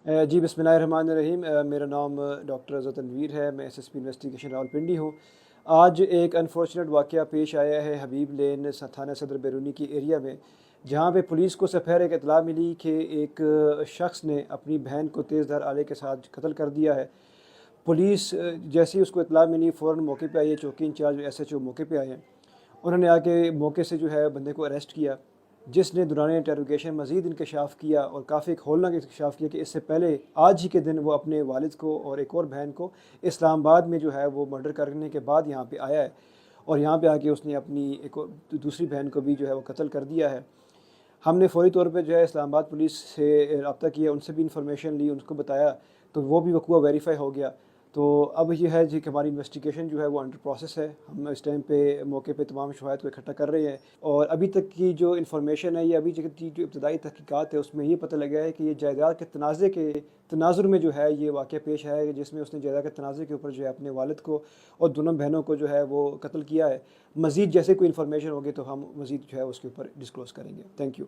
جی बिस्मिल्लाहिर्रहमानिर्रहीम। मेरा नाम डॉक्टर रज़ा तनवीर है। मैं एसएसपी इन्वेस्टिगेशन रावलपिंडी हूँ। आज एक अनफॉर्चुनेट वाक़या पेश आया है हबीब लेन थाना सदर बैरूनी की एरिया में, जहाँ पे पुलिस को सफ़ेर एक इत्तला मिली कि एक शख्स ने अपनी बहन को तेज़धार आले के साथ कत्ल कर दिया है। पुलिस जैसे ही उसको इत्तला मिली फ़ौरन मौके पे आई है। चौकी इंचार्ज एसएचओ मौके पे आए हैं। उन्होंने आके मौके से जो है बंदे को अरेस्ट किया, जिसने दौरान इंटरोगेशन मज़ीद इंकशाफ किया और काफ़ी हौलनाक इंकशाफ किया कि इससे पहले आज ही के दिन वो अपने वालिद को और एक और बहन को इस्लामाबाद में जो है वो मर्डर करने के बाद यहाँ पे आया है, और यहाँ पे आके उसने अपनी एक और दूसरी बहन को भी जो है वो कत्ल कर दिया है। हमने फ़ौरी तौर पे जो है इस्लामाबाद पुलिस से रब्ता किया, उनसे भी इंफॉर्मेशन ली, उनको बताया, तो वो भी वक़ुआ वेरीफाई हो गया। तो अब ये है जी कि हमारी इन्वेस्टिगेशन जो है वो अंडर प्रोसेस है। हम इस टाइम पे मौके पे तमाम शवाहिद को इकट्ठा कर रहे हैं, और अभी तक की जो इन्फॉर्मेशन है, ये अभी तक की जो इब्तदाई तहकीकात है उसमें ये पता लगा है कि ये जायदाद के तनाज़े के तनाजुर में जो है ये वाक़या पेश आया है, जिसमें उसने जायदाद के तनाज़े के ऊपर जो है अपने वालिद को और दोनों बहनों को जो है वो कत्ल किया है। मज़ीद जैसे कोई इन्फॉर्मेशन होगी तो हम मज़ीद जो है उसके ऊपर डिस्क्लोज़ करेंगे। Thank you.